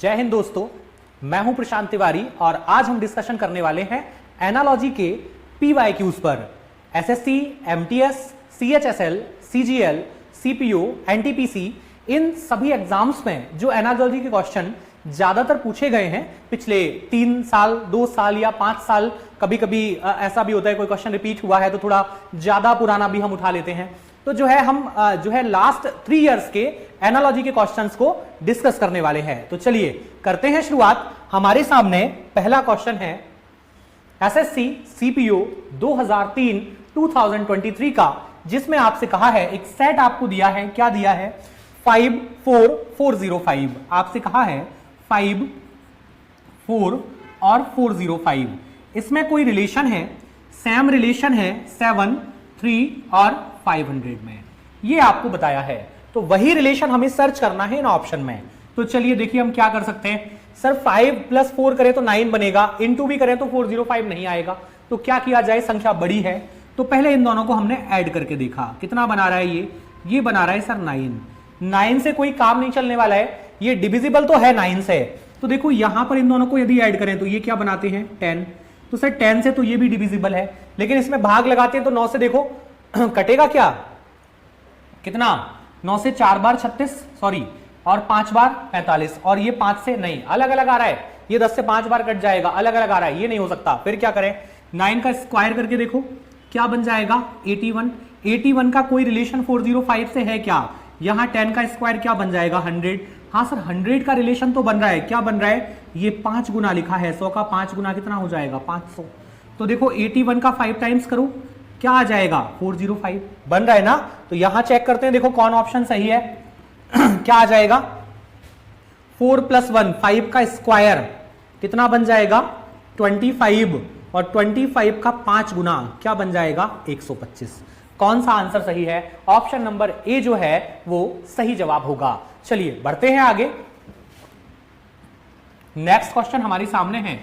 जय हिंद दोस्तों, मैं हूं प्रशांत तिवारी और आज हम डिस्कशन करने वाले हैं एनालॉजी के PYQs पर। SSC, MTS, CHSL, CGL, CPO, NTPC इन सभी एग्जाम्स में जो एनालॉजी के क्वेश्चन ज्यादातर पूछे गए हैं पिछले 3 साल, 2 साल या 5 साल, कभी कभी ऐसा भी होता है कोई क्वेश्चन रिपीट हुआ है तो थोड़ा ज्यादा पुराना भी हम उठा लेते हैं। तो जो है हम लास्ट 3 इयर्स के एनालॉजी के क्वेश्चंस को डिस्कस करने वाले हैं। तो चलिए करते हैं शुरुआत। हमारे सामने पहला क्वेश्चन है एसएससी CPO 2003-2023 का, जिसमें आपसे कहा है एक सेट आपको दिया है। क्या दिया है? 5 4 405 आपसे कहा है 5 4 और 405। इसमें कोई रिलेशन है, सेम रिलेशन है 7 3 और 500 में, ये आपको बताया है। तो वही रिलेशन हमें सर्च करना है इन ऑप्शन में। तो चलिए देखिए हम क्या कर सकते हैं। सर 5 + 4 करें तो 9 बनेगा, इनटू भी करें तो 405 नहीं आएगा। तो क्या किया जाए, संख्या बड़ी है तो पहले इन दोनों को हमने ऐड करके देखा। कितना बना रहा है ये बना रहा है सर 9 से कोई काम नहीं चलने वाला है। ये डिविजिबल तो है 9 से, तो देखो यहां पर इन दोनों को यदि ऐड करें तो ये क्या बनाते हैं 10। तो सर 10 से तो ये भी डिविजिबल है, लेकिन इसमें भाग लगाते हैं तो 9 से देखो कटेगा क्या, कितना 9 से 4 बार 36 सॉरी और 5 बार 45, और ये 5 से नहीं, अलग अलग आ रहा है। ये 10 से 5 बार कट जाएगा, अलग अलग आ रहा है, ये नहीं हो सकता। फिर क्या करें, 9 का स्क्वायर करके देखो क्या बन जाएगा 81। 81 का कोई रिलेशन 405 से है क्या? यहां 10 का स्क्वायर क्या बन जाएगा 100। हाँ सर 100 का रिलेशन तो बन रहा है। क्या बन रहा है? ये 5 गुना लिखा है, 100 का 5 गुना कितना हो जाएगा 500। तो देखो 81 का 5 टाइम्स करो, क्या आ जाएगा 405 बन रहा है ना। तो यहां चेक करते हैं, देखो कौन ऑप्शन सही है। क्या आ जाएगा 4 + 1 5 का स्क्वायर कितना बन जाएगा 25, और 25 का 5 गुना क्या बन जाएगा 125। कौन सा आंसर सही है? ऑप्शन नंबर ए जो है वो सही जवाब होगा। चलिए बढ़ते हैं आगे। नेक्स्ट क्वेश्चन हमारे सामने है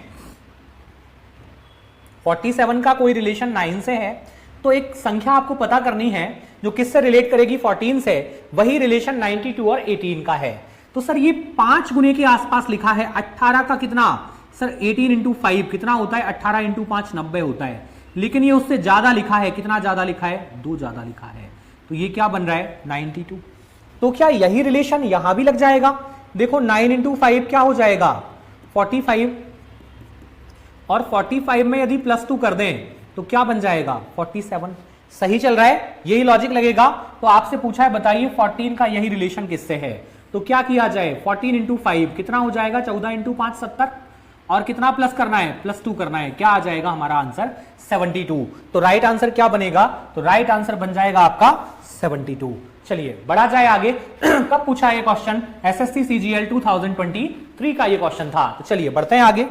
47 का कोई रिलेशन 9 से है। तो एक संख्या आपको पता करनी है जो किससे रिलेट करेगी 14 से, वही रिलेशन 92 और 18 का है। तो सर ये 5 गुने के आसपास लिखा है। 18 का कितना सर 18 × 5 कितना होता है, 18 × 5 90 होता है, लेकिन ये उससे ज्यादा लिखा है। कितना ज्यादा लिखा है? 2 ज्यादा लिखा है। तो ये क्या बन रहा है 92। तो क्या यही रिलेशन यहां भी लग जाएगा? देखो 9 × 5 क्या हो जाएगा 45, और 45 में यदि +2 कर दें तो क्या बन जाएगा 47। सही चल रहा है, यही लॉजिक लगेगा। तो आपसे पूछा है बताइए 14 का यही रिलेशन किससे है। तो क्या किया जाए 14 × 5 कितना हो जाएगा 14 × 5 70, और कितना प्लस करना है +2 करना है। क्या आ जाएगा हमारा आंसर 72। तो राइट आंसर क्या बनेगा? तो राइट आंसर बन जाएगा आपका 72। चलिए बढ़ा जाए आगे। कब पूछा ये क्वेश्चन? एसएससी CGL 2023 का ये क्वेश्चन था। तो चलिए बढ़ते हैं आगे।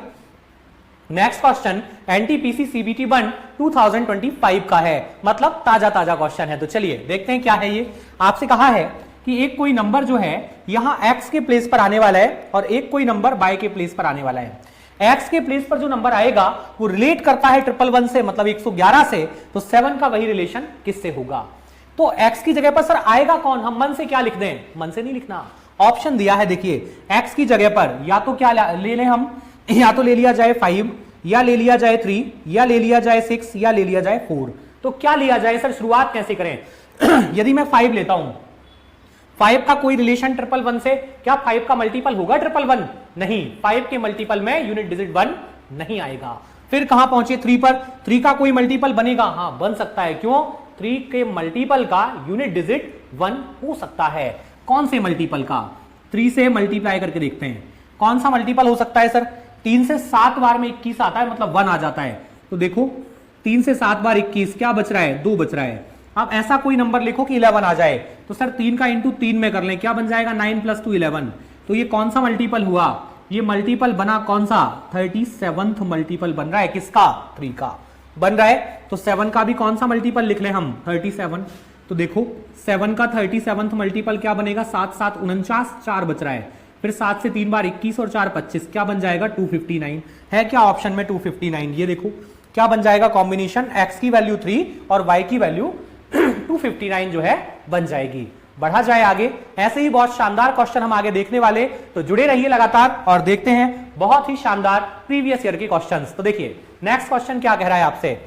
नेक्स्ट क्वेश्चन NTPC CBT 1 2025 का है, मतलब ताजा क्वेश्चन है। तो चलिए देखते हैं क्या है ये। आपसे कहा है कि एक कोई नंबर जो है यहां x के प्लेस पर आने वाला है और एक कोई नंबर y के प्लेस पर आने वाला है। x के प्लेस पर जो नंबर आएगा वो रिलेट करता है 111 से, मतलब 111 से। तो 7 का वही रिलेशन किससे होगा? तो x की जगह पर सर आएगा कौन? हम मन से क्या लिख दें? मन से नहीं लिखना, ऑप्शन दिया है देखिए। x की जगह पर या तो क्या ले लें हम, या तो ले लिया जाए 5, या ले लिया जाए 3, या ले लिया जाए 6, या ले लिया जाए 4। तो क्या लिया जाए सर, शुरुआत कैसे करें? यदि मैं 5 लेता हूं, 5 का कोई रिलेशन 111 से, क्या 5 का मल्टीपल होगा 111? नहीं, 5 के मल्टीपल में यूनिट डिजिट 1 नहीं आएगा। फिर कहां पहुंचे 3 पर, 3 का कोई मल्टीपल बनेगा? हां बन सकता है। क्यों? 3 के मल्टीपल का यूनिट डिजिट 1 हो सकता है। कौन से मल्टीपल का? 3 से मल्टीप्लाई करके देखते हैं कौन सा मल्टीपल हो सकता है सर। 3 से 7 बार में 21 आता है, मतलब 1 आ जाता है। तो देखो 3 से 7 बार 21, क्या बच रहा है 2 बच रहा है। अब ऐसा कोई नंबर लिखो कि 11 आ जाए। तो सर 3 का इंटू 3 में कर लें, क्या बन जाएगा 9 + 2 11। तो ये कौन सा मल्टीपल हुआ? ये मल्टीपल बना कौन सा 37th मल्टीपल बन रहा है किसका? 3 का बन रहा है। तो 7 का भी कौन सा मल्टीपल लिख लें हम 37। तो देखो 7 का 37th मल्टीपल क्या बनेगा 7 7 49, 4 बच रहा है। फिर 7 से 3 बार 21 और 4 25, क्या बन जाएगा 259। है क्या ऑप्शन में 259? ये देखो क्या बन जाएगा कॉम्बिनेशन, x की वैल्यू 3 और y की वैल्यू 259 जो है बन जाएगी। बढ़ा जाए आगे, ऐसे ही बहुत शानदार क्वेश्चन हम आगे देखने वाले, तो जुड़े रहिए लगातार और देखते हैं बहुत ही शानदार प्रीवियस ईयर के क्वेश्चंस। तो देखिए नेक्स्ट क्वेश्चन क्या कह रहा है आपसे,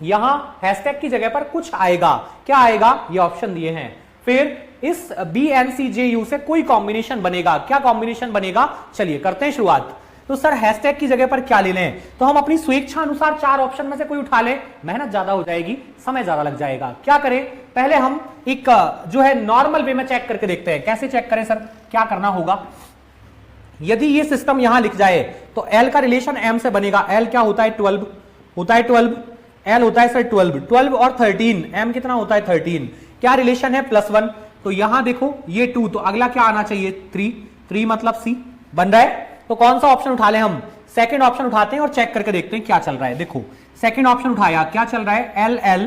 यहां हैशटैग की जगह पर कुछ आएगा, क्या आएगा, ये ऑप्शन दिए हैं। फिर इस BNCJU से कोई कॉम्बिनेशन बनेगा, क्या कॉम्बिनेशन बनेगा, चलिए करते हैं शुरुआत। तो सर हैशटैग की जगह पर क्या ले लें, तो हम अपनी स्वेच्छा अनुसार 4 ऑप्शन में से कोई उठा लें, मेहनत ज्यादा हो जाएगी, समय ज्यादा लग जाएगा। क्या करें, पहले हम एक जो है नॉर्मल वे में चेक करके देखते हैं। कैसे चेक करें सर, क्या करना होगा, यदि ये सिस्टम यहां लिख जाए तो L का रिलेशन M से बनेगा। L क्या होता है, 12 होता है, 12 L होता है सर 12 और 13, M कितना होता है 13, क्या रिलेशन है +1, तो यहां देखो ये 2, तो अगला क्या आना चाहिए 3 मतलब C बन रहा है। तो कौन सा ऑप्शन उठा ले हम, सेकंड ऑप्शन उठाते हैं और चेक करके देखते हैं क्या चल रहा है। देखो सेकंड ऑप्शन उठाया, क्या चल रहा है, LL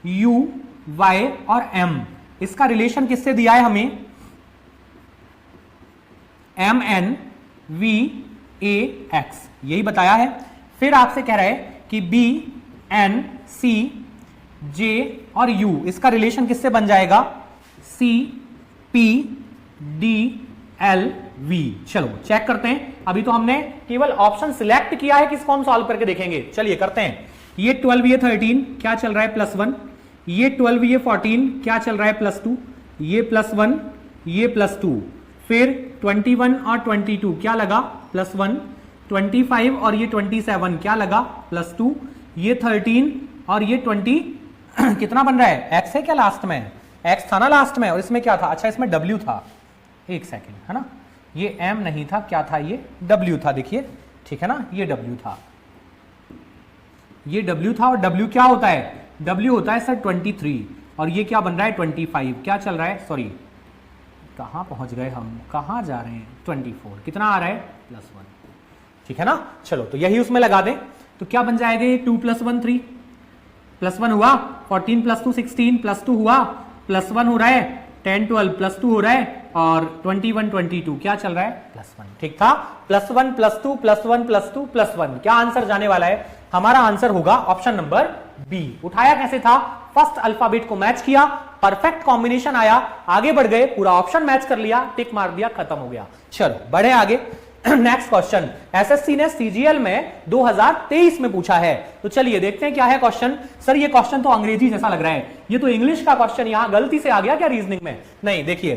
UY और M, इसका रिलेशन किससे दिया है हमें, MN VAX, यही बताया है। फिर आपसे कह रहा है कि BN CJ और U, इसका रिलेशन किससे बन जाएगा, CPDLV। चलो चेक करते हैं, अभी तो हमने केवल ऑप्शन सिलेक्ट किया है, किसको हम सॉल्व करके देखेंगे। चलिए करते हैं, ये 12 ये 13 क्या चल रहा है +1, ये 12 ये 14 क्या चल रहा है +2, ये +1 ये +2, फिर 21 और 22 क्या लगा +1, 25 और ये 27 क्या लगा +2, ये 13 और ये 20 कितना बन रहा है, x है क्या लास्ट में, x था ना लास्ट में, और इसमें क्या था, अच्छा इसमें w था, एक सेकेंड है ना, ये m नहीं था, क्या था, ये w था, देखिए ठीक है ना, ये w था, ये w था, और w क्या होता है, w होता है सर 23, और ये क्या बन रहा है 25, क्या चल रहा है, सॉरी कहां पहुंच गए हम, कहां जा रहे हैं, 24 कितना आ रहा है +1, ठीक है ना। चलो तो यही उसमें लगा दें, तो क्या बन जाएगा, ये 2 + 1 3 +1 हुआ, 14 + 2 16 +2 हुआ, +1 हो रहा है, 10 12 +2 हो रहा है, और 21 22 क्या चल रहा है +1, ठीक था, +1 +2 +1 +2 +1, क्या आंसर जाने वाला है, हमारा आंसर होगा ऑप्शन नंबर बी। उठाया कैसे था, फर्स्ट अल्फाबेट को मैच किया, परफेक्ट कॉम्बिनेशन आया, आगे बढ़ गए, पूरा ऑप्शन मैच कर लिया, टिक मार दिया, खत्म हो गया। चलो बढ़े आगे, नेक्स्ट क्वेश्चन एसएससी ने सीजीएल में 2023 में पूछा है, तो चलिए देखते हैं क्या है क्वेश्चन। सर ये क्वेश्चन तो अंग्रेजी जैसा लग रहा है, ये तो इंग्लिश का क्वेश्चन यहां गलती से आ गया क्या रीजनिंग में, नहीं, देखिए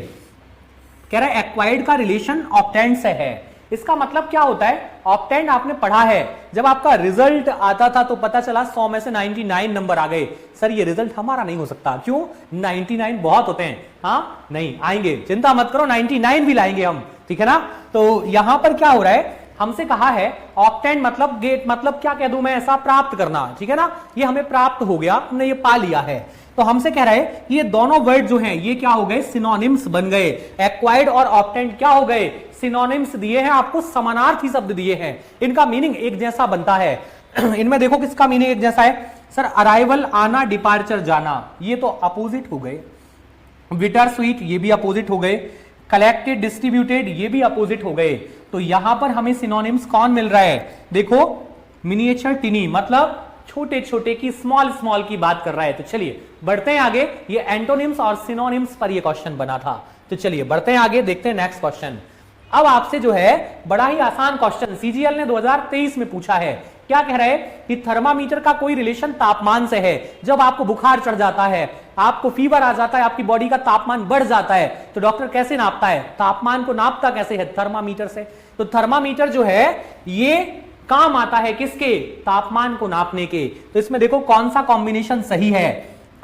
कह रहा है एक्वायर्ड का रिलेशन ऑप्टेंड से है, इसका मतलब क्या होता है, ऑप्टेंड आपने पढ़ा है, जब आपका रिजल्ट आता था तो पता चला 100 में से 99 नंबर आ गए, सर ये रिजल्ट हमारा नहीं हो सकता, क्यों, 99 बहुत होते हैं, हाँ नहीं आएंगे, चिंता मत करो 99 भी लाएंगे हम, ठीक है ना। तो यहां पर क्या हो रहा है, हमसे कहा है ऑप्टेंड मतलब गेट, मतलब क्या कह दूं मैं, ऐसा प्राप्त करना, ठीक है ना, ये हमें प्राप्त हो गया, हमने ये पा लिया है, तो हमसे कह रहा है ये दोनों वर्ड जो हैं ये क्या हो गए, सिनोनिम्स बन गए, एक्वायर्ड और ऑप्टेंड क्या हो गए, सिनोनिम्स दिए हैं आपको, समानार्थी शब्द दिए हैं, इनका मीनिंग एक जैसा बनता है। इनमें देखो किसका मीनिंग एक जैसा है, सर अराइवल आना, डिपार्चर जाना, ये तो अपोजिट हो गए, बिटर स्वीट ये भी अपोजिट हो गए, कलेक्टेड डिस्ट्रीब्यूटेड ये भी अपोजिट हो गए, तो यहां पर हमें सिनोनिम्स कौन मिल रहा है, देखो मिनिएचर टिनी, मतलब छोटे छोटे की, स्मॉल स्मॉल की बात कर रहा है। तो चलिए बढ़ते हैं आगे, ये एंटोनिम्स और सिनोनिम्स पर ये क्वेश्चन बना था, तो चलिए बढ़ते हैं आगे, देखते हैं नेक्स्ट क्वेश्चन। अब आपसे जो है बड़ा ही आसान क्वेश्चन सीजीएल ने 2023 में पूछा है, क्या कह रहा है कि थर्मामीटर का कोई रिलेशन तापमान से है, जब आपको बुखार चढ़ जाता है, आपको फीवर आ जाता है, आपकी बॉडी का तापमान बढ़ जाता है, तो डॉक्टर कैसे नापता है, तापमान को नापता कैसे है, थर्मामीटर से। तो थर्मामीटर जो है ये काम आता है किसके, तापमान को नापने के। तो इसमें देखो कौन सा कॉम्बिनेशन सही है,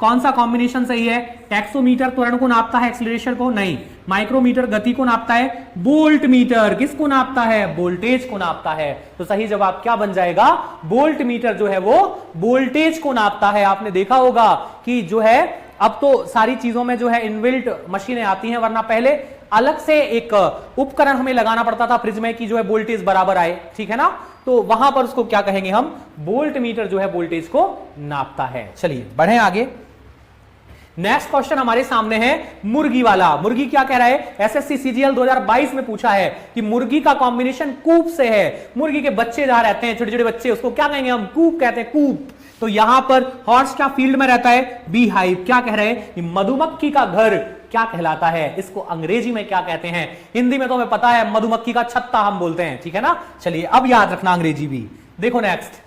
कौन सा कॉम्बिनेशन सही है, टैक्सोमीटर त्वरण को नापता है, एक्सीलरेशन को नहीं, माइक्रोमीटर गति को नापता है, वोल्ट मीटर किसको नापता है, वोल्टेज को नापता है। तो सही जवाब क्या बन जाएगा, वोल्ट मीटर जो है वो वोल्टेज को नापता है। आपने देखा होगा कि जो है अब तो सारी चीजों में जो है इनबिल्ट मशीनें आती हैं, वरना पहले अलग से एक उपकरण हमें लगाना पड़ता था फ्रिज में कि जो है वोल्टेज बराबर आए, ठीक है ना, तो वहां पर उसको क्या कहेंगे हम, वोल्ट मीटर जो है वोल्टेज को नापता है। चलिए बढ़े आगे, नेक्स्ट क्वेश्चन हमारे सामने है मुर्गी वाला। मुर्गी क्या कह रहा है, एसएससी सीजीएल 2022 में पूछा है कि मुर्गी का कॉम्बिनेशन कूप से है, मुर्गी के बच्चे जहां रहते हैं, छोटे छोटे बच्चे, उसको क्या कहेंगे हम, कूप कहते हैं, कूप। तो यहां पर हॉर्स क्या फील्ड में रहता है, बी हाइव, क्या कह रहे हैं, मधुमक्खी का घर क्या कहलाता है, इसको अंग्रेजी में क्या कहते हैं, हिंदी में तो हमें पता है मधुमक्खी का छत्ता हम बोलते हैं, ठीक है ना। चलिए अब याद रखना अंग्रेजी भी। देखो नेक्स्ट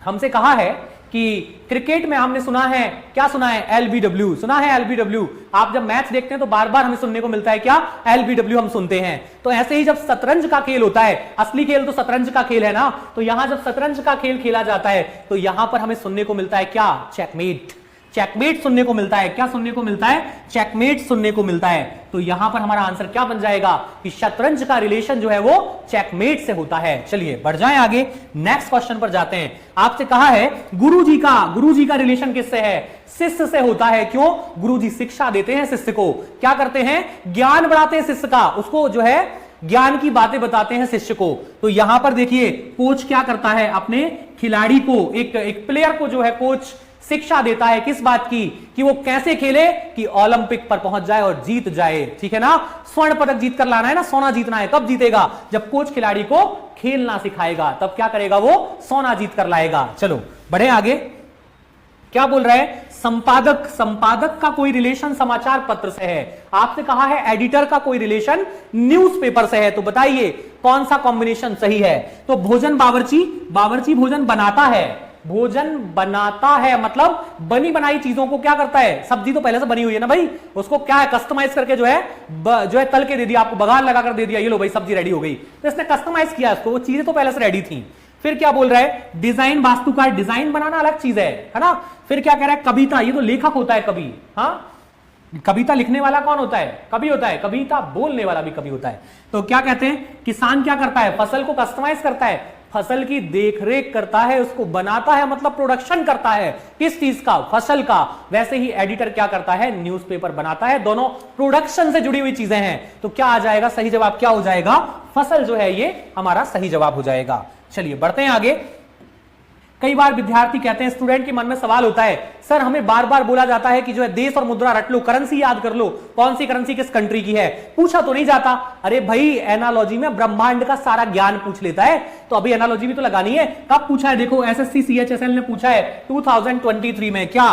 हमसे कहा है कि क्रिकेट में हमने सुना है, क्या सुना है, एलबीडब्ल्यू सुना है, एलबीडब्ल्यू। आप जब मैच देखते हैं तो बार बार हमें सुनने को मिलता है क्या, एलबीडब्ल्यू हम सुनते हैं। तो ऐसे ही जब शतरंज का खेल होता है, असली खेल तो शतरंज का खेल है ना, तो यहां जब शतरंज का खेल खेला जाता है तो यहां पर हमें सुनने को मिलता है क्या, चेकमेट। चेकमेट सुनने को मिलता है, क्या सुनने को मिलता है, चेकमेट सुनने को मिलता है। तो यहां पर हमारा आंसर क्या बन जाएगा कि शतरंज का रिलेशन जो है वो चेकमेट से होता है। चलिए बढ़ जाएं आगे, नेक्स्ट क्वेश्चन पर जाते हैं। आपसे कहा है गुरुजी का रिलेशन किससे है, शिष्य से होता है। क्यों, गुरुजी शिक्षा देते हैं शिष्य को, क्या करते हैं, ज्ञान बढ़ाते हैं शिष्य का, उसको जो है ज्ञान की बातें बताते हैं शिष्य को। तो यहां पर देखिए कोच क्या करता है, अपने खिलाड़ी को, एक प्लेयर को जो है कोच शिक्षा देता है, किस बात की, कि वो कैसे खेले कि ओलंपिक पर पहुंच जाए और जीत जाए, ठीक है ना। स्वर्ण पदक जीत कर लाना है ना, सोना जीतना है, कब जीतेगा, जब कोच खिलाड़ी को खेलना सिखाएगा, तब क्या करेगा वो, सोना जीत कर लाएगा। चलो बढ़े आगे, क्या बोल रहा है, संपादक का कोई रिलेशन समाचार पत्र से है। आपसे कहा है एडिटर का कोई रिलेशन न्यूज़पेपर से है। तो बताइए कौन सा कॉम्बिनेशन सही है। तो भोजन बावर्ची भोजन बनाता है, भोजन बनाता है मतलब बनी बनाई चीजों को क्या करता है, सब्जी तो पहले से बनी हुई है ना भाई, उसको क्या है कस्टमाइज करके जो है तल के दे दिया, आपको बघार लगा कर दे दिया, ये लो भाई सब्जी रेडी हो गई। तो इसने कस्टमाइज किया इसको, वो चीजें तो पहले से रेडी थी। फिर क्या बोल रहा है, डिजाइन वास्तुकार, डिजाइन बनाना अलग चीज है ना। फिर क्या कह रहा है, कविता, ये तो लेखक होता है कवि, हाँ कविता लिखने वाला कौन होता है, कवि होता है, कविता बोलने वाला भी कवि होता है। तो क्या कहते हैं, किसान क्या करता है, फसल को कस्टमाइज करता है, फसल की देखरेख करता है, उसको बनाता है, मतलब प्रोडक्शन करता है, किस चीज का, फसल का। वैसे ही एडिटर क्या करता है, न्यूज़पेपर बनाता है। दोनों प्रोडक्शन से जुड़ी हुई चीजें हैं। तो क्या आ जाएगा, सही जवाब क्या हो जाएगा, फसल जो है ये हमारा सही जवाब हो जाएगा। चलिए बढ़ते हैं आगे। कई बार विद्यार्थी कहते हैं, स्टूडेंट के मन में सवाल होता है, सर हमें बार बार बोला जाता है कि जो है देश और मुद्रा रट लो, करेंसी याद कर लो, कौन सी करेंसी किस कंट्री की है, पूछा तो नहीं जाता। अरे भाई एनालॉजी में ब्रह्मांड का सारा ज्ञान पूछ लेता है, तो अभी एनालॉजी भी तो लगानी है। कब पूछा है, देखो एसएससी CHSL ने पूछा है 2023 में, क्या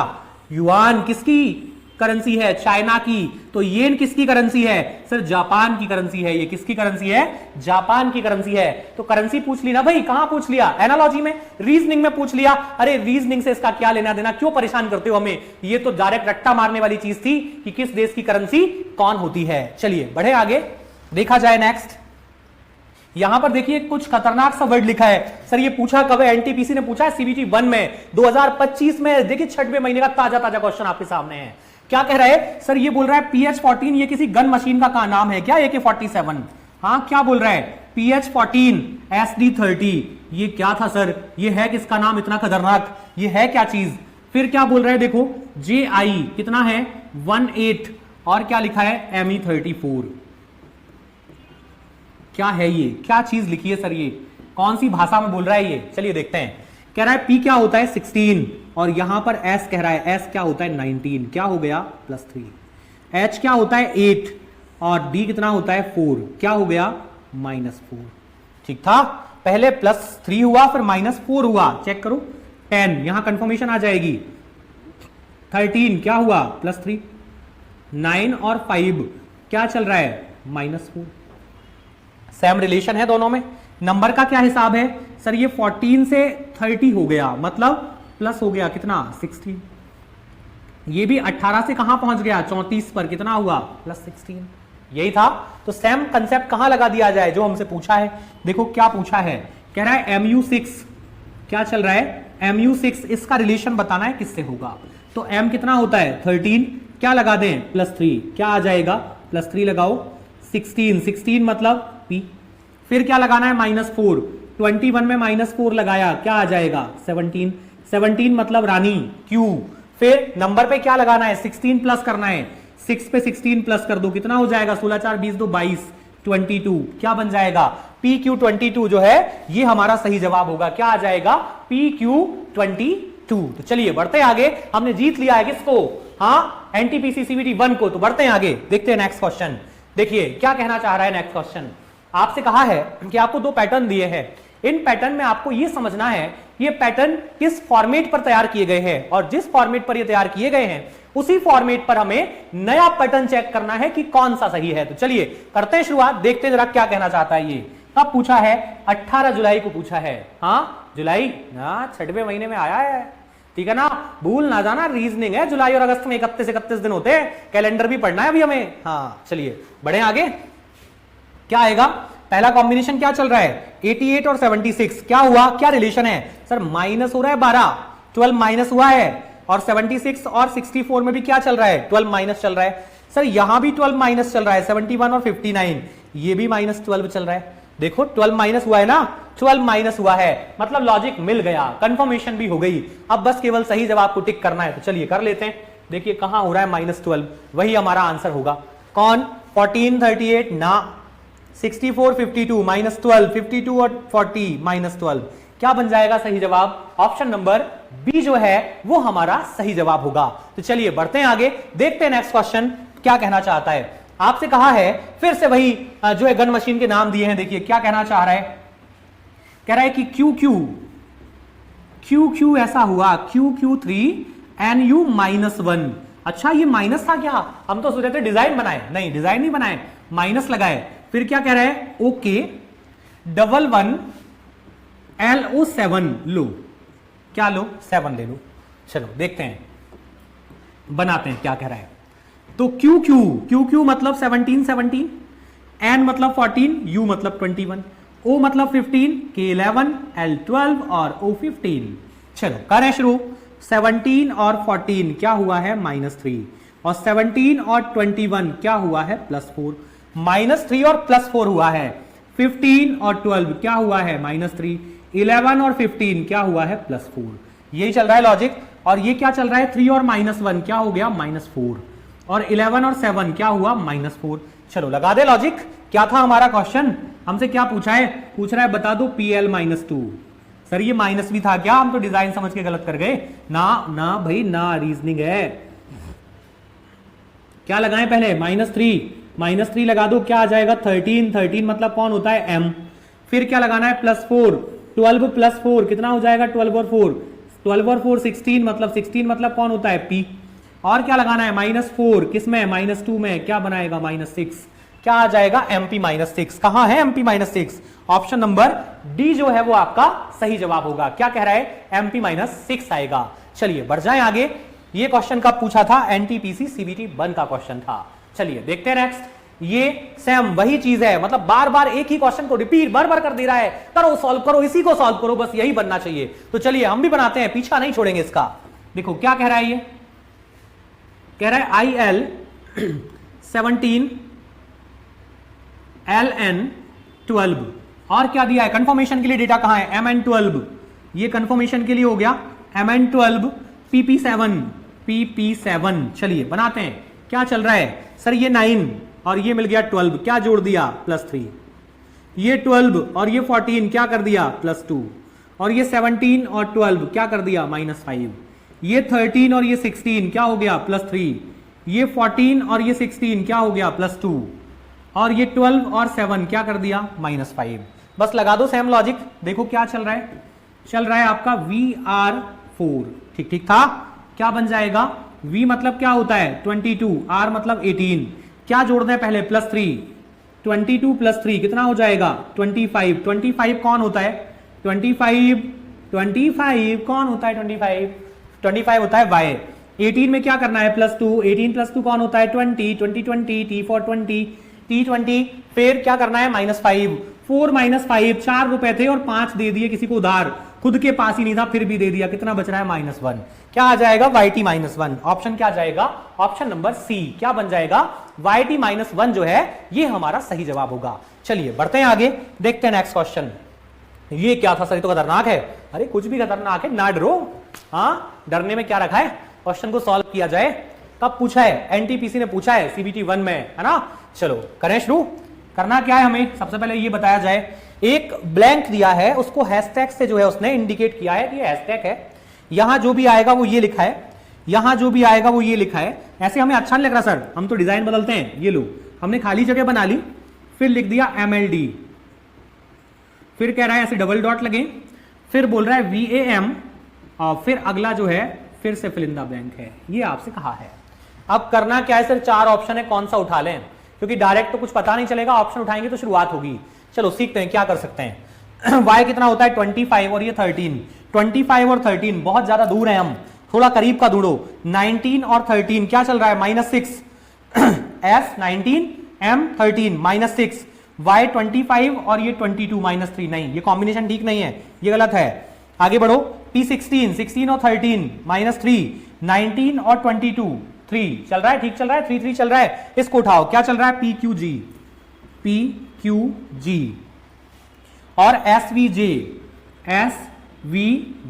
युआन किसकी करेंसी है, चाइना की। तो येन किसकी करेंसी है, सर जापान की करेंसी है। ये किसकी करेंसी है, जापान की करेंसी है। तो करेंसी पूछ ली ना भाई, कहां पूछ लिया, एनालॉजी में, रीजनिंग में पूछ लिया। अरे रीजनिंग से इसका क्या लेना देना, क्यों परेशान करते हो हमें, ये तो डायरेक्ट रट्टा मारने वाली चीज थी कि किस देश की करेंसी कौन होती है। चलिए बढ़े आगे, देखा जाए नेक्स्ट। यहां पर देखिए कुछ खतरनाक सा वर्ड लिखा है, सर ये पूछा कब है, एनटीपीसी ने पूछा है CBT 1 में 2025 में। देखिए 6वें महीने का ताजा क्वेश्चन आपके सामने है। क्या कह रहा है, सर ये बोल रहा है PH-14 ये किसी गन मशीन का नाम है क्या, AK-47। हाँ क्या बोल रहा है, PH-14 SD-30 ये क्या था सर, ये है किसका नाम इतना खतरनाक, ये है क्या चीज। फिर क्या बोल रहा है, देखो JI कितना है 18 और क्या लिखा है ME-34। क्या है ये, क्या चीज लिखी है सर, ये कौन सी भाषा में बोल रहा है ये, चलिए देखते हैं। कह रहा है P क्या होता है 16 और यहां पर S कह रहा है S क्या होता है 19, क्या हो गया +3। H क्या होता है 8 और D कितना होता है 4, क्या हो गया -4। ठीक था, पहले +3 हुआ फिर -4 हुआ, चेक करो 10 यहां कंफर्मेशन आ जाएगी। 13 क्या हुआ +3, 9 और 5 क्या चल रहा है -4। सेम रिलेशन है दोनों में। नंबर का क्या हिसाब है सर, ये 14 से 30 हो गया, मतलब प्लस हो गया कितना 16। ये भी 18 से कहां पहुंच गया 34 पर, कितना हुआ +16। यही था। तो सेम कंसेप्ट कहां लगा दिया जाए, जो हमसे पूछा है। देखो क्या पूछा है, कह रहा है MU6 क्या चल रहा है, MU6 इसका रिलेशन बताना है किससे होगा। तो M कितना होता है 13, क्या लगा दें +3, क्या आ जाएगा +3 लगाओ 16 मतलब P। फिर क्या लगाना है -4, 21 में -4 लगाया, क्या आ जाएगा 17 मतलब रानी Q। फिर नंबर पे क्या लगाना है 16 प्लस करना है, 6 पे 16 प्लस कर दो, कितना हो जाएगा 16 4 20 2 22 22, क्या बन जाएगा PQ22 जो है ये हमारा सही जवाब होगा, क्या आ जाएगा PQ22। तो चलिए बढ़ते हैं आगे, हमने जीत लिया है किसको, हाँ NTPC CBT 1 को। तो बढ़ते हैं आगे, देखते हैं नेक्स्ट क्वेश्चन। देखिए क्या कहना चाह रहा है नेक्स्ट क्वेश्चन। आपसे कहा है कि आपको 2 पैटर्न दिए हैं, इन पैटर्न में आपको यह समझना है ये पैटर्न किस फॉर्मेट पर तैयार किए गए हैं, और जिस फॉर्मेट पर ये तैयार किए गए हैं उसी फॉर्मेट पर हमें नया पैटर्न चेक करना है कि कौन सा सही है। तो चलिए करते हैं शुरुआत, देखते जरा क्या कहना चाहता है ये। कब पूछा है? 18 जुलाई को पूछा है। हाँ जुलाई, हाँ 6वें महीने में आया है, ठीक है ना, भूल ना जाना, रीजनिंग है। जुलाई और अगस्त में 31 दिन होते हैं, कैलेंडर भी पढ़ना है अभी हमें। हाँ चलिए बढ़े आगे, क्या आएगा? पहला कॉम्बिनेशन क्या चल रहा है? 88 और 76, क्या हुआ, क्या रिलेशन है सर? माइनस हो रहा है 12, 12 माइनस हुआ है, और 76 और 64 में भी क्या चल रहा है? 12 माइनस चल रहा है। सर यहां भी 12 माइनस चल रहा है, 71 और 59, ये भी माइनस 12 चल रहा है। देखो 12 माइनस हुआ है ना, 12 माइनस हुआ है, मतलब लॉजिक मिल गया, कंफर्मेशन भी हो गई। अब बस केवल सही जवाब को टिक करना है। तो चलिए कर लेते हैं। देखिए कहां हो रहा है -12, वही हमारा आंसर होगा। कौन? 14 38 ना, 64 52 -12, 52 और 40 -12, क्या बन जाएगा सही जवाब? ऑप्शन नंबर बी जो है वो हमारा सही जवाब होगा। तो चलिए बढ़ते हैं आगे, देखते हैं नेक्स्ट क्वेश्चन क्या कहना चाहता है। आपसे कहा है फिर से वही जो है गन मशीन के नाम दिए हैं। देखिए क्या कहना चाह रहा है, कह रहा है कि QQ ऐसा हुआ, QQ3 NU -1। अच्छा ये माइनस था क्या? हम तो सोच रहे थे डिजाइन बनाए, नहीं डिजाइन नहीं बनाए, माइनस लगाए। फिर क्या कह रहा है? ओके 11 LO7 लो, क्या लो? 7 ले लो। चलो देखते हैं, बनाते हैं क्या कह रहा है। तो QQ मतलब 17 N मतलब 14, U मतलब 21, O मतलब 15, K 11, L 12 और O 15। चलो करें शुरू। 17 और 14 क्या हुआ है? -3, और 17 और 21 क्या हुआ है? +4, -3 और +4 हुआ है। 15 और 12 क्या हुआ है? -3, 11 और 15 क्या हुआ है? +4। यही चल रहा है लॉजिक। और ये क्या चल रहा है? 3 और -1 क्या हो गया? -4, और 11 और 7 क्या हुआ? -4। चलो लगा दे लॉजिक। क्या था हमारा क्वेश्चन? हमसे क्या पूछा है? पूछ रहा है बता दो PL -2। सर ये माइनस भी था क्या? हम तो डिजाइन समझ के गलत कर गए ना। ना भाई ना, रीजनिंग है। क्या लगाएं पहले? -3 लगा दो, क्या आ जाएगा? 13 मतलब कौन होता है? M। फिर क्या लगाना है? +4, 12 + 4 कितना हो जाएगा? 12 और 4 16, मतलब 16 मतलब कौन होता है? P। और क्या लगाना है? -4 किसमें? -2 में, क्या बनाएगा? -6, क्या आ जाएगा? MP -6। कहां है MP -6? ऑप्शन नंबर डी जो है वो आपका सही जवाब होगा। क्या कह रहा है? MP -6 आएगा। चलिए बढ़ जाएं आगे। ये क्वेश्चन कब पूछा था? NTPC CBT 1 का क्वेश्चन था। चलिए देखते हैं नेक्स्ट। ये सेम वही चीज है, मतलब बार बार एक ही क्वेश्चन को रिपीट बार कर दे रहा है। करो सॉल्व करो, इसी को सॉल्व करो, बस यही बनना चाहिए। तो चलिए हम भी बनाते हैं, पीछा नहीं छोड़ेंगे इसका। देखो क्या कह रहा है ये, कह रहा है IL 17 LN 12, और क्या दिया है कंफर्मेशन के लिए? डेटा कहां है? MN 12, ये कंफर्मेशन के लिए हो गया। MN 12 PP7। चलिए बनाते हैं, क्या चल रहा है सर? ये 9 और ये मिल गया 12, क्या जोड़ दिया? +3। ये 12 और ये 14 क्या कर दिया? +2, और ये 17 और 12 क्या कर दिया? -5। ये 13 और ये 16 क्या हो गया? +3। ये 14 और ये 16 क्या हो गया? +2, और ये 12 और 7 क्या कर दिया? -5। बस लगा दो सेम लॉजिक। देखो क्या चल रहा है? चल रहा है आपका VR4। ठीक था। क्या बन जाएगा? V मतलब क्या होता है? 22, R मतलब 18, क्या जोड़ दें पहले? +3, 22 + 3 कितना हो जाएगा? 25। 25 कौन होता है? 25 कौन होता है? 25 होता है Y। 18 में क्या करना है? +2, 18 + 2 कौन होता है? 20, 20 T for 20, T20। फिर क्या करना है? -5, 4 - 5, 4 रुपए थे और 5 दे दिए किसी को उधार, खुद के पास ही नहीं था फिर भी दे दिया, कितना बच रहा है? -1। क्या आ जाएगा? YT -1। ऑप्शन क्या जाएगा? Option number C. क्या बन जाएगा? YT -1 जो है ये हमारा सही जवाब होगा। चलिए बढ़ते हैं आगे, देखते हैं नेक्स्ट क्वेश्चन। ये क्या था सर? ये तो खतरनाक है। अरे कुछ भी खतरनाक है, ना डरो। हाँ डरने में क्या रखा है? क्वेश्चन को सॉल्व किया जाए। कब पूछा है? NTPC ने पूछा है CBT 1 में, है ना। चलो करें शुरू। करना क्या है हमें? सबसे पहले ये बताया जाए, एक ब्लैंक दिया है उसको हैशटैग से जो है उसने इंडिकेट किया है कि ये हैशटैग है। यहां जो भी आएगा वो ये लिखा है, यहां जो भी आएगा वो ये लिखा है। ऐसे हमें अच्छा नहीं लग रहा सर, हम तो डिजाइन बदलते हैं। ये लो, हमने खाली जगह बना ली, फिर लिख दिया MLD, फिर कह रहा है ऐसे डबल डॉट लगे, फिर बोल रहा है VAM, और फिर अगला जो है फिर से फिल इन द ब्लैंक है। ये आपसे कहा है। अब करना क्या है, सिर्फ 4 ऑप्शन है, कौन सा उठा लें, क्योंकि डायरेक्ट तो कुछ पता नहीं चलेगा, ऑप्शन उठाएंगे तो शुरुआत होगी। चलो सीखते हैं क्या कर सकते हैं। y कितना होता है 25 और ये 13, 25 और 13 बहुत ज्यादा दूर है, हम थोड़ा करीब का ढूंढो। 19 और 13 क्या चल रहा है, -6 s 19 m 13 -6 y 25 और ये 22 -3, नहीं ये कॉम्बिनेशन ठीक नहीं है, ये गलत है। आगे बढ़ो, p 16 और 13 -3 19 और 22 3 चल रहा है, ठीक चल रहा है, 3 3 चल रहा है। इसको उठाओ, क्या चल रहा है, p q g और s v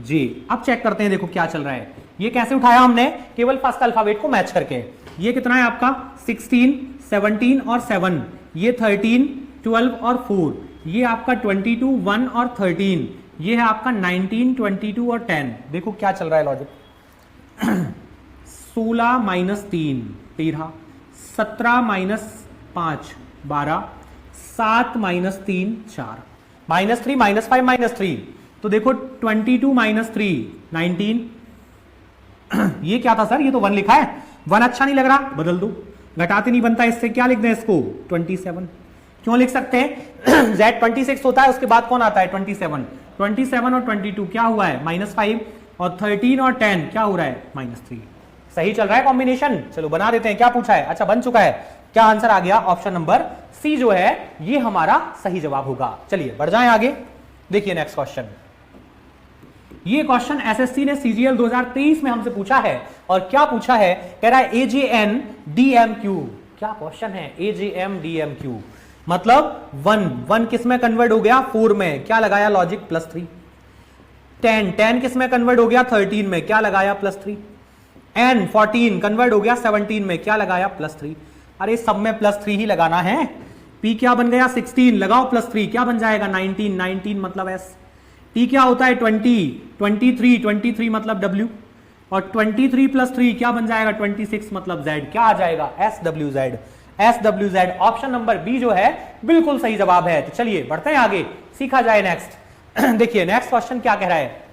j। अब चेक करते हैं, देखो क्या चल रहा है, ये कैसे उठाया हमने, केवल फर्स्ट अल्फाबेट को मैच करके। ये कितना है आपका 16 17 और 7, ये 13 12 और 4, ये आपका 22 1 और 13, ये है आपका 19 22 और 10। देखो क्या चल रहा है लॉजिक, 16 - 3 13, 17 - 5 12, 7 - 3 4, -3 -5 -3, तो देखो 22 - 3 19। ये क्या था सर, ये तो 1 लिखा है, 1 अच्छा नहीं लग रहा, बदल दो, घटाते नहीं बनता, इससे क्या लिख दें इसको 27। क्यों लिख सकते हैं, z 26 होता है, उसके बाद कौन आता है 27, 27 और 22 क्या हुआ है -5 और 13 और 10 क्या हो रहा है -3। सही चल रहा है कॉम्बिनेशन। चलो बना देते हैं, क्या पूछा है, अच्छा बन चुका है, क्या आंसर आ गया, ऑप्शन नंबर सी जो है ये हमारा सही जवाब होगा। चलिए बढ़ जाएं आगे, देखिए नेक्स्ट क्वेश्चन। ये क्वेश्चन एसएससी ने सीजीएल 2023 में हमसे पूछा है, और क्या पूछा है, कह रहा है एजेएन डीएमक्यू। क्या क्वेश्चन है, एजेएम डीएमक्यू मतलब 1 किस में कन्वर्ट हो गया 4 में, क्या लगाया लॉजिक +3। 10 किस में कन्वर्ट हो गया 13 में, क्या लगाया +3। n 14 कन्वर्ट हो गया 17 में, क्या लगाया +3। अरे सब में +3 ही लगाना है। p क्या बन गया 16, लगाओ +3 क्या बन जाएगा 19, 19 मतलब s। t क्या होता है 20, 23, 23 मतलब w, और 23 + 3 क्या बन जाएगा 26 मतलब z, क्या आ जाएगा SWZ। SWZ option number B जो है बिल्कुल सही जवाब है। तो चलिए बढ़ते हैं आगे, सीखा जाए नेक्स्ट। देखिए नेक्स्ट क्वेश्चन क्या कह रहा है,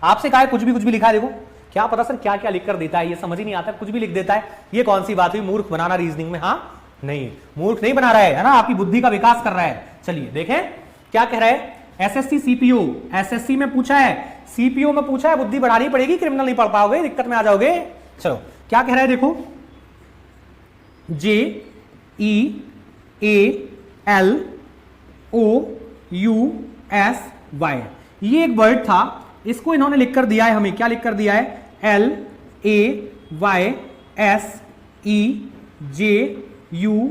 आपसे कहा है कुछ भी लिखा है, देखो क्या पता सर क्या क्या लिख कर देता है, ये समझ ही नहीं आता, कुछ भी लिख देता है। ये कौन सी बात हुई, मूर्ख बनाना रीजनिंग में, हाँ नहीं मूर्ख नहीं बना रहा है ना, आपकी बुद्धि का विकास कर रहा है। चलिए देखें क्या कह रहा है, एसएससी सीपीओ, एसएससी में पूछा है, सीपीओ में पूछा है, बुद्धि बढ़ानी पड़ेगी, क्रिमिनल नहीं पढ़ पाओगे, दिक्कत में आ जाओगे। चलो क्या कह रहा है, देखो JEALOUSY, ये एक वर्ड था, इसको इन्होंने लिखकर दिया है हमें, क्या लिखकर दिया है LAYSEJUO,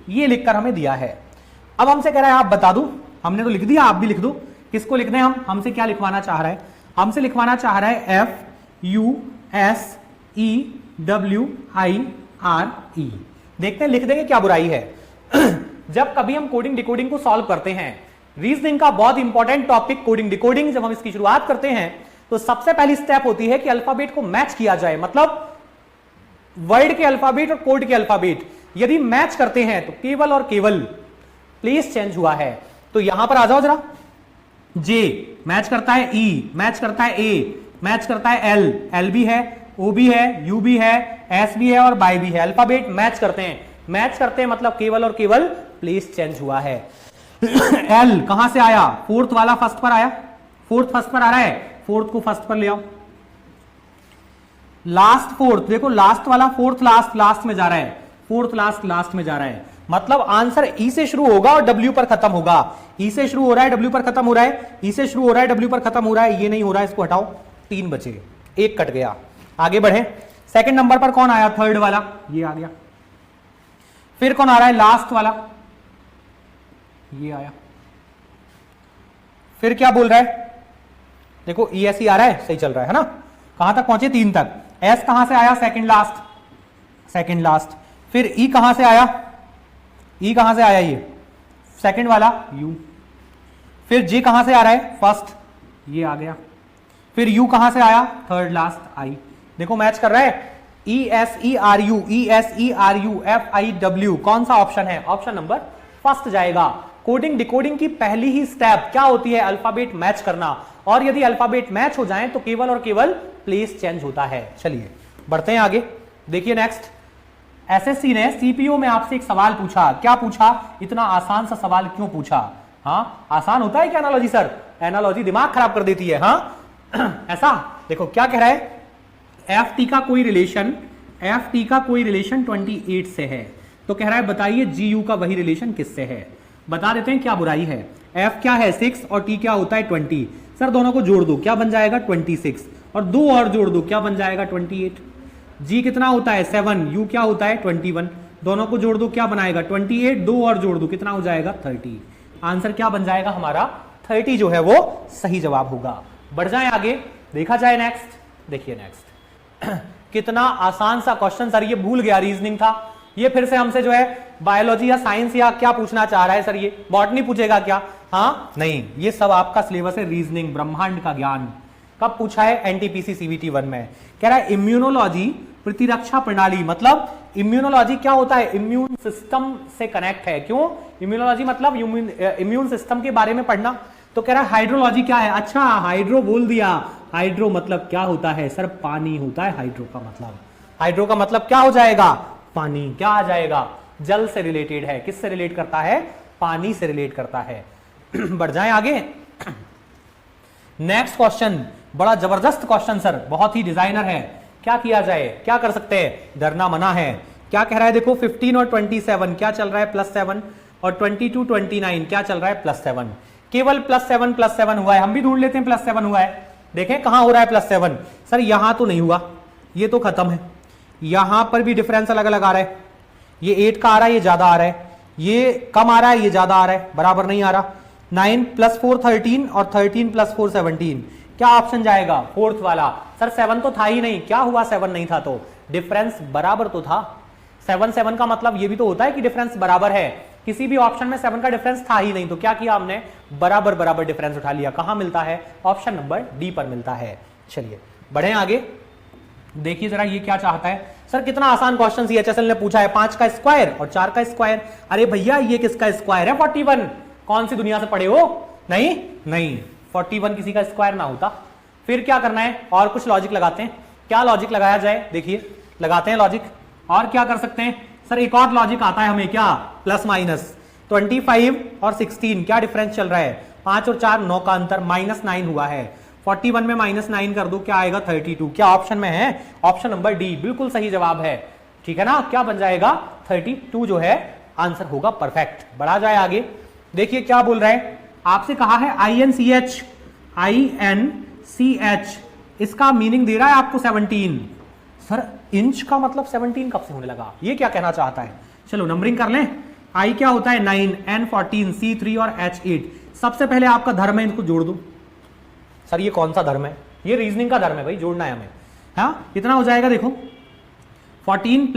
ये लिखकर हमें दिया है। अब हमसे कह रहा है आप बता दो, हमने तो लिख दिया, आप भी लिख दो, किसको लिखना है, हमसे क्या लिखवाना चाह रहा है, हमसे लिखवाना चाह रहा है FUSEWIRE। देखते हैं लिख देंगे, क्या बुराई है। जब कभी हम कोडिंग डिकोडिंग को सॉल्व करते हैं, रीजनिंग का बहुत इंपॉर्टेंट टॉपिक कोडिंग डिकोडिंग, जब हम इसकी शुरुआत करते हैं तो सबसे पहली स्टेप होती है कि अल्फाबेट को मैच किया जाए, मतलब वर्ड के अल्फाबेट और कोड के अल्फाबेट यदि मैच करते हैं तो केवल और केवल प्लेस चेंज हुआ है। तो यहां पर आ जाओ जरा, जे मैच करता है ई, मैच करता है ए, मैच करता है एल, एल भी है, ओ भी है, यू भी है, एस भी है और बाई भी है। अल्फाबेट मैच करते हैं, मैच करते हैं मतलब केवल और केवल प्लेस चेंज हुआ है। एल कहां से आया, फोर्थ वाला फर्स्ट पर आया, फोर्थ फर्स्ट पर आ रहा है, फोर्थ को फर्स्ट पर ले आओ। लास्ट फोर्थ, देखो लास्ट वाला फोर्थ लास्ट में जा रहा है, फोर्थ लास्ट में जा रहा है, मतलब आंसर ई से शुरू होगा और डब्ल्यू पर खत्म होगा। ई से शुरू हो रहा है, डब्ल्यू पर खत्म हो रहा है, ई से शुरू हो रहा है, डब्ल्यू पर खत्म हो रहा है, ये नहीं हो रहा है, इसको हटाओ, 3 बचे, 1 कट गया। आगे बढ़े, सेकंड नंबर पर कौन आया, थर्ड वाला, ये आ गया। फिर कौन आ रहा है, लास्ट वाला, ये आया। फिर क्या बोल रहा है, देखो ई एस ई आ रहा है, सही चल रहा है ना, कहां तक पहुंचे, 3 तक। एस कहां से आया, सेकंड लास्ट। फिर ई कहां से आया, ई कहां से आया, ये सेकंड वाला यू। फिर जे कहां से आ रहा है, फर्स्ट, ये आ गया। फिर यू कहां से आया, थर्ड लास्ट, आई। देखो मैच कर रहा है, ESERU, FIW, कौन सा ऑप्शन है, ऑप्शन नंबर फर्स्ट जाएगा। कोडिंग डिकोडिंग की पहली ही स्टेप क्या होती है, अल्फाबेट मैच करना, और यदि अल्फाबेट मैच हो जाए तो केवल और केवल प्लेस चेंज होता है। चलिए बढ़ते हैं आगे, देखिए नेक्स्ट, एसएससी ने सीपीओ में आपसे एक सवाल पूछा, क्या पूछा, इतना आसान सा सवाल क्यों पूछा? हाँ, आसान होता है क्या एनालॉजी सर? एनालॉजी दिमाग खराब कर देती है। हाँ ऐसा देखो क्या कह रहा है, एफ टी का कोई रिलेशन 28 से है, तो कह रहा है बताइए जी यू का वही रिलेशन किससे है? बता देते हैं क्या बुराई है। एफ क्या है 6 और टी क्या होता है 20। सर दोनों को जोड़ दो, क्या बन जाएगा 26, और दो और जोड़ दो, क्या बन जाएगा 28। जी कितना होता है 7, यू क्या होता है 21, दोनों को जोड़ दो क्या बनाएगा 28, दो और जोड़ दो कितना हो जाएगा 30। आंसर क्या बन जाएगा हमारा 30 जो है वो सही जवाब होगा। बढ़ जाए आगे, देखा जाए नेक्स्ट। देखिए नेक्स्ट कितना आसान सा क्वेश्चन सर, ये भूल गया रीजनिंग था, ये फिर से हमसे जो है बायोलॉजी या साइंस या क्या पूछना चाह रहा है सर, ये बॉटनी पूछेगा क्या? हाँ नहीं, ये सब आपका सिलेबस है रीजनिंग, ब्रह्मांड का ज्ञान। कब पूछा है? एनटीपीसी सीबीटी 1 में। कह रहा है इम्यूनोलॉजी प्रतिरक्षा प्रणाली, मतलब इम्यूनोलॉजी क्या होता है? इम्यून सिस्टम से कनेक्ट है। क्यों? इम्यूनोलॉजी मतलब इम्यून सिस्टम के बारे में पढ़ना। तो कह रहा है हाइड्रोलॉजी क्या है? अच्छा हाइड्रो बोल दिया, हाइड्रो मतलब क्या होता है सर? पानी होता है हाइड्रो का मतलब। हाइड्रो का मतलब क्या हो जाएगा? पानी। क्या आ जाएगा? जल से रिलेटेड है। किससे रिलेट करता है? पानी से रिलेट करता है। बढ़ जाए आगे। नेक्स्ट क्वेश्चन बड़ा जबरदस्त क्वेश्चन सर, बहुत ही डिजाइनर है। क्या किया जाए? क्या कर सकते हैं? डरना मना है। क्या कह रहा है? देखो 15 और 27 क्या चल रहा है? +7, और 22 29 क्या चल रहा है? +7। केवल +7 हुआ है। हम भी ढूंढ लेते हैं +7 हुआ है। देखें कहां हो रहा है +7? सर यहां तो नहीं हुआ, ये तो खत्म है। यहां पर भी डिफरेंस अलग अलग आ रहा है। ये 8 का आ रहा है, ये ज्यादा आ रहा है। ये कम आ रहा है, ये ज्यादा आ रहा है, बराबर नहीं आ रहा। 9 + 4 13 और 13 + 4 17। क्या ऑप्शन जाएगा? फोर्थ वाला। सर 7 तो था ही नहीं। क्या हुआ 7 नहीं था तो? डिफरेंस बराबर तो था। 7 का मतलब ये भी तो होता है कि डिफरेंस बराबर है। किसी भी ऑप्शन में 7 का डिफरेंस था ही नहीं, तो क्या किया हमने? बराबर बराबर डिफरेंस उठा लिया। कहां मिलता है? ऑप्शन नंबर डी पर मिलता है। चलिए बढ़े आगे। देखिए जरा ये क्या चाहता है सर, कितना आसान क्वेश्चन सीएचएसएल ने पूछा है। 5 का स्क्वायर और 4 का स्क्वायर। अरे भैया ये किसका स्क्वायर है? 41। कौन सी दुनिया से पढ़े हो? नहीं 41 किसी का स्क्वायर ना होता। फिर क्या करना है? और कुछ लॉजिक लगाते हैं। क्या लॉजिक लगाया जाए? देखिए लगाते हैं लॉजिक। और क्या कर सकते हैं सर? एक और लॉजिक आता है हमें, क्या? Plus minus. 25 और 16 क्या डिफरेंस चल रहा है? 5 और 4 9 का अंतर, -9 हुआ है। 41 में -9 कर दो, क्या आएगा? 32। क्या ऑप्शन में है? ऑप्शन नंबर डी बिल्कुल सही जवाब है। ठीक है ना? क्या बन जाएगा? 32 जो है आंसर होगा परफेक्ट। बढ़ा जाए आगे। देखिए क्या बोल रहा है, आपसे कहा है INCH, इसका मीनिंग दे रहा है आपको 17। सर इंच का मतलब 17 कब से होने लगा? ये क्या कहना चाहता है? चलो नंबरिंग कर लें। I क्या होता है 9, N 14, C 3 और H 8। सबसे पहले आपका धर्म है, इनको जोड़ दो। सर ये कौन सा धर्म है? ये रीजनिंग का धर्म है भाई, जोड़ना है हमें। हाँ कितना हो जाएगा? देखो 14 +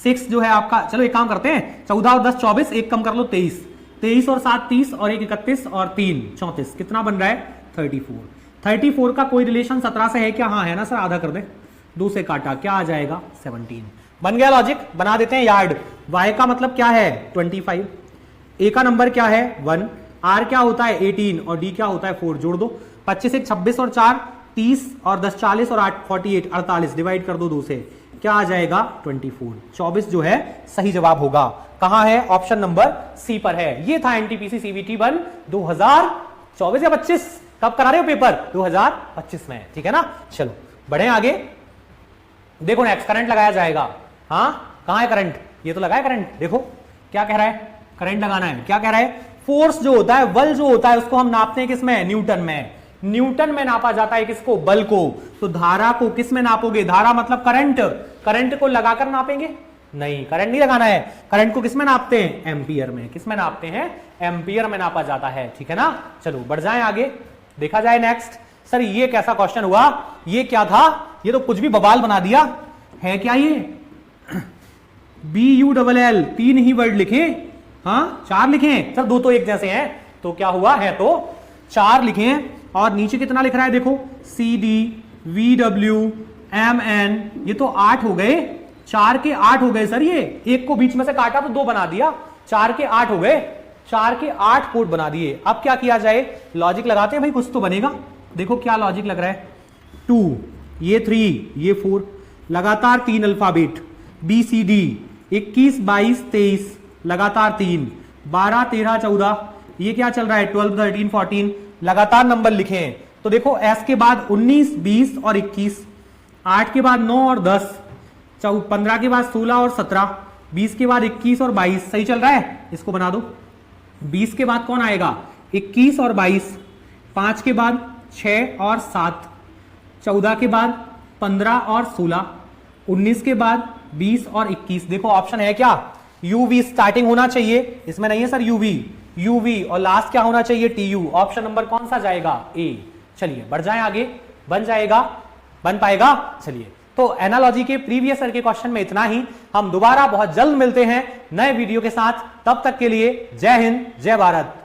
6 जो है आपका, चलो एक काम करते हैं, 14 और 10 24, एक कम कर लो 23, 23 और 7 30 और 1 31 और 3 34। कितना बन रहा है? 34। 34 का कोई रिलेशन 17 से है क्या? हाँ है ना सर, आधा कर दे, 2 से काटा, क्या आ जाएगा? 17। बन गया लॉजिक। बना देते हैं यार्ड। y का मतलब क्या है? 25। a का नंबर क्या है? 1। r क्या होता है? 18 और d क्या होता है? 4। जोड़ दो। 25 1 26 और 4 30 और 10 40 और 8 48 48। डिवाइड कर दो 2 से, क्या आ जाएगा? 24। 24 जो है सही जवाब होगा। कहां है? ऑप्शन नंबर सी पर है। ये था एनटीपीसी सीबीटी 1 2024 या 25। कब करा रहे हो पेपर? 2025 में। ठीक है ना? चलो बढ़े आगे। देखो नेक्स्ट करंट लगाया जाएगा। हाँ कहां है करंट? ये तो लगा है करंट। देखो क्या कह रहा है? करंट लगाना है। क्या कह रहा है? फोर्स जो होता है, बल जो होता है, उसको हम नापते हैं किसमें? न्यूटन में। न्यूटन में नापा जाता है किसको? बल को। तो धारा को किस में नापोगे? धारा मतलब करंट। करंट को लगाकर नापेंगे? नहीं, करंट नहीं लगाना है। करंट को किस में नापते हैं? एम्पियर में। किस में नापते हैं? एम्पियर में नापा जाता है। ठीक है ना? चलो बढ़ जाए आगे। देखा जाए नेक्स्ट। सर ये कैसा क्वेश्चन हुआ? ये क्या था? ये तो कुछ भी बवाल बना दिया है। क्या ये BULL 3 ही वर्ड लिखे? हाँ 4 लिखे सर, 2 तो एक जैसे हैं, तो क्या हुआ? है तो 4 लिखे। और नीचे कितना लिख रहा है? देखो CD VW MN, ये तो 8 हो गए। 4 के 8 हो गए सर। ये एक को बीच में से काटा तो 2 बना दिया। 4 के 8 हो गए। 4 के 8 कोड बना दिए। अब क्या किया जाए? लॉजिक लगाते हैं भाई, कुछ तो बनेगा। देखो क्या लॉजिक लग रहा है? 2 ये 3 ये 4, लगातार 3 अल्फाबेट BCD, 21, 22, 23 लगातार 3, 12, 13, 14, ये क्या चल रहा है 12, 13, 14 लगातार नंबर लिखे हैं। तो देखो S के बाद 19, 20 और 21, 8 के बाद 9 और 10, 15 के बाद 16 और 17, 20 के बाद 21 और 22, सही चल रहा है, इसको बना दो। 20 के बाद कौन आएगा 21 और 22, 5 के बाद 6 और 7, 14 के बाद 15 और 16, 19 के बाद 20 और 21। देखो ऑप्शन है क्या, UV स्टार्टिंग होना चाहिए, इसमें नहीं है सर UV और लास्ट क्या होना चाहिए TU। ऑप्शन नंबर कौन सा जाएगा A। चलिए बढ़ जाए आगे, बन पाएगा। चलिए तो एनालॉजी के प्रीवियस ईयर के क्वेश्चन में इतना ही। हम दोबारा बहुत जल्द मिलते हैं नए वीडियो के साथ, तब तक के लिए जय हिंद जय भारत।